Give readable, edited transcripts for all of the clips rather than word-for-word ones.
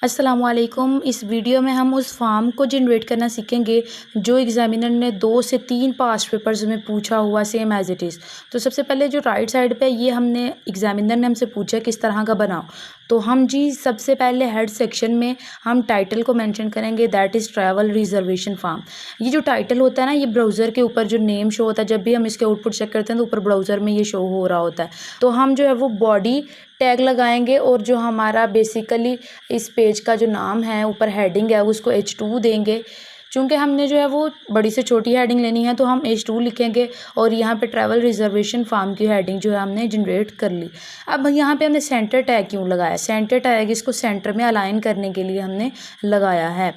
अस्सलामुअलैकुम। इस वीडियो में हम उस फॉर्म को जनरेट करना सीखेंगे जो एग्जामिनर ने 2 से 3 पास्ट पेपर्स में पूछा हुआ सेम एज़ इट इज़। तो सबसे पहले जो राइट साइड पे ये हमने एग्जामिनर ने हमसे पूछा किस तरह का बनाओ। तो हम जी सबसे पहले हेड सेक्शन में हम टाइटल को मेंशन करेंगे, that is travel reservation form. ये जो टाइटल होता है ना, ये ब्राउज़र के ऊपर जो नेम शो होता है, जब भी हम इसके आउटपुट चेक करते हैं तो ऊपर ब्राउज़र में ये शो हो रहा होता है। तो हम जो है वो बॉडी टैग लगाएंगे और जो हमारा बेसिकली इस पेज का जो नाम है, ऊपर हेडिंग है, उसको H2 देंगे। चूँकि हमने जो है वो बड़ी से छोटी हेडिंग लेनी है तो हम H2 लिखेंगे और यहाँ पे ट्रैवल रिजर्वेशन फॉर्म की हेडिंग जो है हमने जनरेट कर ली। अब यहाँ पे हमने सेंटर टैग क्यों लगाया? सेंटर टैग इसको सेंटर में अलाइन करने के लिए हमने लगाया है।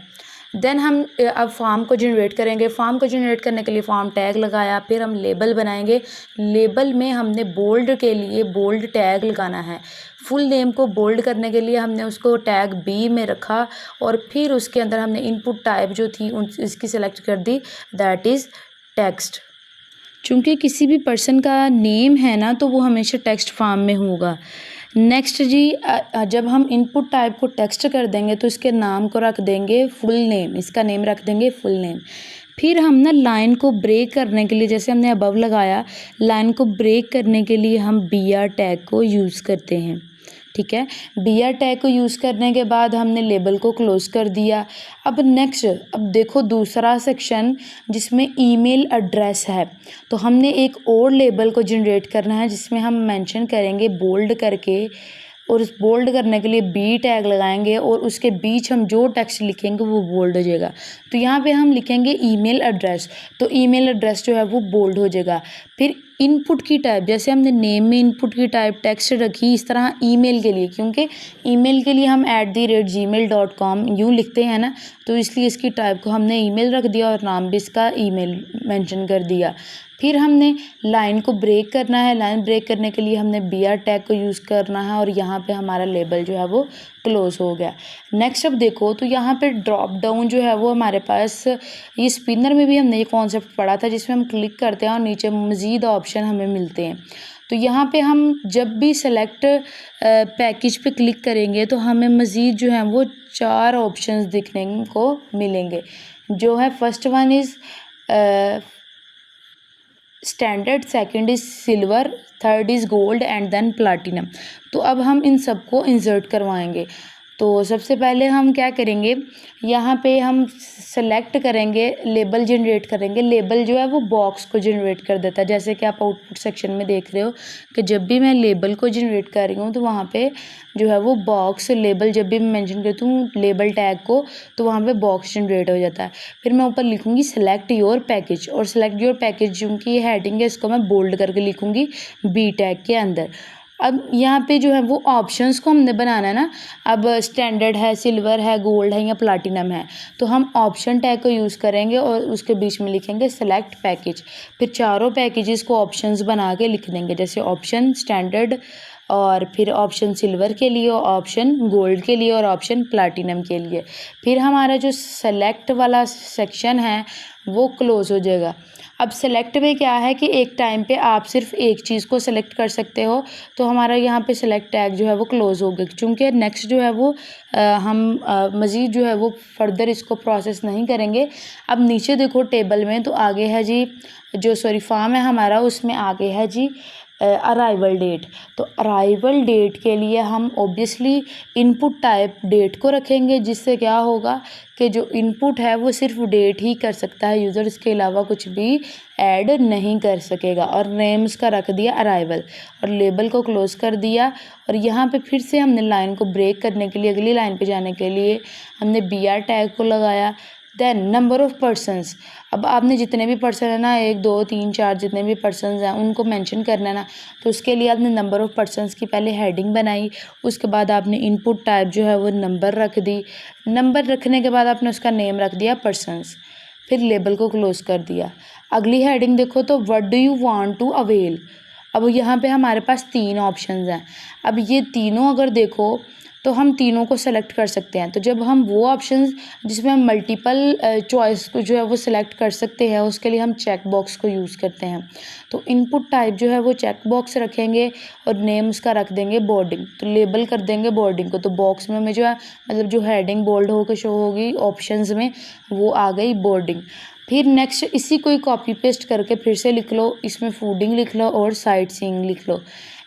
देन हम अब फॉर्म को जनरेट करेंगे। फॉर्म को जनरेट करने के लिए फॉर्म टैग लगाया, फिर हम लेबल बनाएंगे। लेबल में हमने बोल्ड के लिए बोल्ड टैग लगाना है। फुल नेम को बोल्ड करने के लिए हमने उसको टैग बी में रखा और फिर उसके अंदर हमने इनपुट टाइप जो थी इसकी सेलेक्ट कर दी, दैट इज़ टेक्स्ट। चूँकि किसी भी पर्सन का नेम है ना, तो वो हमेशा टेक्स्ट फॉर्म में होगा। नेक्स्ट जी, जब हम इनपुट टाइप को टेक्स्ट कर देंगे तो इसके नाम को रख देंगे फुल नेम, इसका नेम रख देंगे फुल नेम। फिर हम ना लाइन को ब्रेक करने के लिए, जैसे हमने अबव लगाया, लाइन को ब्रेक करने के लिए हम BR टैग को यूज़ करते हैं। ठीक है, BR टैग को यूज़ करने के बाद हमने लेबल को क्लोज़ कर दिया। अब नेक्स्ट, अब देखो दूसरा सेक्शन जिसमें ईमेल एड्रेस है, तो हमने एक और लेबल को जनरेट करना है जिसमें हम मेंशन करेंगे बोल्ड करके, और उस बोल्ड करने के लिए B टैग लगाएंगे और उसके बीच हम जो टेक्स्ट लिखेंगे वो बोल्ड हो जाएगा। तो यहाँ पे हम लिखेंगे ईमेल एड्रेस, तो ईमेल एड्रेस जो है वो बोल्ड हो जाएगा। फिर इनपुट की टाइप, जैसे हमने नेम में इनपुट की टाइप टेक्स्ट रखी, इस तरह ईमेल के लिए, क्योंकि ईमेल के लिए हम @gmail.com यूँ लिखते हैं ना, तो इसलिए इसकी टाइप को हमने ईमेल रख दिया और नाम भी इसका ईमेल मेंशन कर दिया। फिर हमने लाइन को ब्रेक करना है। लाइन ब्रेक करने के लिए हमने BR टैग को यूज़ करना है और यहाँ पे हमारा लेबल जो है वो क्लोज़ हो गया। नेक्स्ट अब देखो तो यहाँ पे ड्रॉप डाउन जो है वो हमारे पास, ये स्पिनर में भी हमने ये कॉन्सेप्ट पढ़ा था जिसमें हम क्लिक करते हैं और नीचे मज़ीद ऑप्शन हमें मिलते हैं। तो यहाँ पे हम जब भी सेलेक्ट पैकेज पे क्लिक करेंगे तो हमें मज़ीद जो है वो 4 ऑप्शंस दिखने को मिलेंगे। जो है first one is standard, second is silver, third is gold and then platinum. तो अब हम इन सबको इंसर्ट करवाएंगे। तो सबसे पहले हम क्या करेंगे, यहाँ पे हम सेलेक्ट करेंगे, लेबल जनरेट करेंगे। लेबल जो है वो बॉक्स को जनरेट कर देता है, जैसे कि आप आउटपुट सेक्शन में देख रहे हो कि जब भी मैं लेबल को जनरेट कर रही हूँ तो वहाँ पे जो है वो बॉक्स लेबल, जब भी मैं मेंशन करती हूँ लेबल टैग को, तो वहाँ पे बॉक्स जनरेट हो जाता है। फिर मैं ऊपर लिखूँगी सेलेक्ट योर पैकेज, और सेलेक्ट योर पैकेज क्योंकि ये हेडिंग है इसको मैं बोल्ड करके लिखूँगी B टैग के अंदर। अब यहाँ पे जो है वो ऑप्शंस को हमने बनाना है ना, अब स्टैंडर्ड है, सिल्वर है, गोल्ड है या प्लाटिनम है, तो हम ऑप्शन टैग को यूज़ करेंगे और उसके बीच में लिखेंगे सेलेक्ट पैकेज। फिर चारों पैकेजेस को ऑप्शंस बना के लिख देंगे, जैसे ऑप्शन स्टैंडर्ड और फिर ऑप्शन सिल्वर के लिए, ऑप्शन गोल्ड के लिए और ऑप्शन प्लाटिनम के लिए। फिर हमारा जो सेलेक्ट वाला सेक्शन है वो क्लोज़ हो जाएगा। अब सेलेक्ट में क्या है कि एक टाइम पे आप सिर्फ एक चीज़ को सेलेक्ट कर सकते हो, तो हमारा यहाँ पे सेलेक्ट टैग जो है वो क्लोज़ हो गया। चूँकि नेक्स्ट जो है वो हम मज़ीद जो है वो फर्दर इसको प्रोसेस नहीं करेंगे। अब नीचे देखो टेबल में तो आगे है जी, जो फॉर्म है हमारा उसमें आगे है जी अराइवल डेट। तो अराइवल डेट के लिए हम ऑब्वियसली इनपुट टाइप डेट को रखेंगे, जिससे क्या होगा कि जो इनपुट है वो सिर्फ डेट ही कर सकता है यूज़र, इसके अलावा कुछ भी ऐड नहीं कर सकेगा। और नेम्स का रख दिया अराइवल और लेबल को क्लोज़ कर दिया। और यहाँ पे फिर से हमने लाइन को ब्रेक करने के लिए, अगली लाइन पे जाने के लिए हमने BR टैग को लगाया। देन नंबर ऑफ़ पर्सनस, अब आपने जितने भी पर्सन है ना, 1 2 3 4 जितने भी पर्सनस हैं उनको मेंशन करना है ना, तो उसके लिए आपने नंबर ऑफ़ पर्सनस की पहले हेडिंग बनाई, उसके बाद आपने इनपुट टाइप जो है वो नंबर रख दी। नंबर रखने के बाद आपने उसका नेम रख दिया पर्सनस, फिर लेबल को क्लोज़ कर दिया। अगली हेडिंग देखो तो what do you want to avail. अब यहाँ पे हमारे पास 3 ऑप्शंस हैं। अब ये तीनों अगर देखो तो हम तीनों को सेलेक्ट कर सकते हैं। तो जब हम वो ऑप्शंस जिसमें हम मल्टीपल चॉइस को जो है वो सिलेक्ट कर सकते हैं, उसके लिए हम चेक बॉक्स को यूज़ करते हैं। तो इनपुट टाइप जो है वो चेक बॉक्स रखेंगे और नेम उसका रख देंगे बोर्डिंग। तो लेबल कर देंगे बोर्डिंग को। तो बॉक्स में हमें जो है मतलब जो हेडिंग बोल्ड होकर शो होगी ऑप्शंस में, वो आ गई बोर्डिंग। फिर नेक्स्ट इसी को ही कॉपी पेस्ट करके फिर से लिख लो, इसमें फूडिंग लिख लो और साइट सीइंग लिख लो।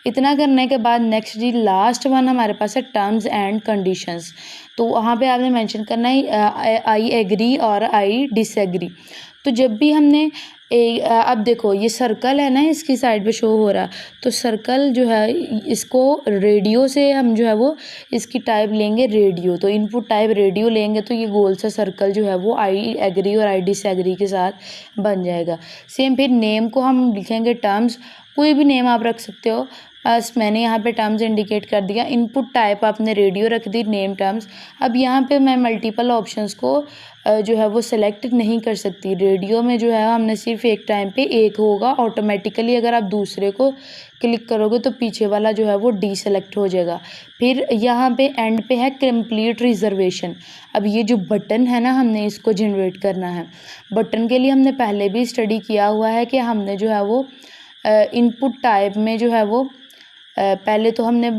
इतना करने के बाद नेक्स्ट जी लास्ट वन हमारे पास है टर्म्स एंड कंडीशंस। तो वहाँ पे आपने मेंशन करना है आई एग्री और आई डिसएग्री। तो जब भी हमने अब देखो ये सर्कल है ना, इसकी साइड पे शो हो रहा है। तो सर्कल जो है इसको रेडियो से हम जो है वो इसकी टाइप लेंगे रेडियो। तो इनपुट टाइप रेडियो लेंगे तो ये गोल सा सर्कल जो है वो आई एग्री और आई डिसएग्री के साथ बन जाएगा। सेम फिर नेम को हम लिखेंगे टर्म्स, कोई भी नेम आप रख सकते हो। बस मैंने यहाँ पे टर्म्स इंडिकेट कर दिया। इनपुट टाइप आपने रेडियो रख दी, नेम टर्म्स। अब यहाँ पे मैं मल्टीपल ऑप्शंस को जो है वो सिलेक्ट नहीं कर सकती। रेडियो में जो है हमने सिर्फ एक टाइम पे एक होगा ऑटोमेटिकली। अगर आप दूसरे को क्लिक करोगे तो पीछे वाला जो है वो डीसेलेक्ट हो जाएगा। फिर यहाँ पे एंड पे है कंप्लीट रिजर्वेशन। अब ये जो बटन है ना, हमने इसको जनरेट करना है। बटन के लिए हमने पहले भी स्टडी किया हुआ है कि हमने जो है वो इनपुट टाइप में जो है वो पहले तो हमने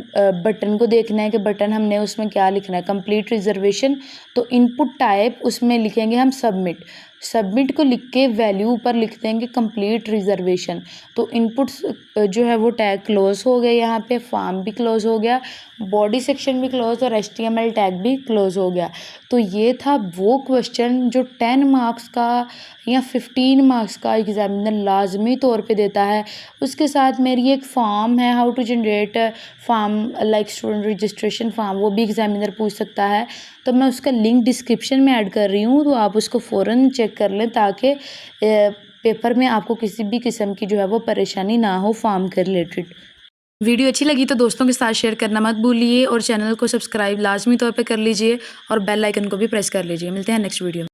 बटन को देखना है कि बटन हमने उसमें क्या लिखना है, कंप्लीट रिजर्वेशन। तो इनपुट टाइप उसमें लिखेंगे हम सबमिट। सबमिट को लिख के वैल्यू ऊपर लिख देंगे कंप्लीट रिजर्वेशन। तो इनपुट्स जो है वो टैग क्लोज हो गए, यहाँ पे फॉर्म भी क्लोज हो गया, बॉडी सेक्शन भी क्लोज और HTML टैग भी क्लोज हो गया। तो ये था वो क्वेश्चन जो 10 मार्क्स का या 15 मार्क्स का एग्जामिनर लाजमी तौर पे देता है। उसके साथ मेरी एक फॉर्म है, how to generate form like student registration form, वो भी एग्जामिनर पूछ सकता है। तो मैं उसका लिंक डिस्क्रिप्शन में ऐड कर रही हूँ, तो आप उसको फ़ौरन चेक कर लें ताकि पेपर में आपको किसी भी किस्म की जो है वो परेशानी ना हो फॉर्म के रिलेटेड। वीडियो अच्छी लगी तो दोस्तों के साथ शेयर करना मत भूलिए और चैनल को सब्सक्राइब लाजमी तौर पे कर लीजिए और बेल आइकन को भी प्रेस कर लीजिए। मिलते हैं नेक्स्ट वीडियो में।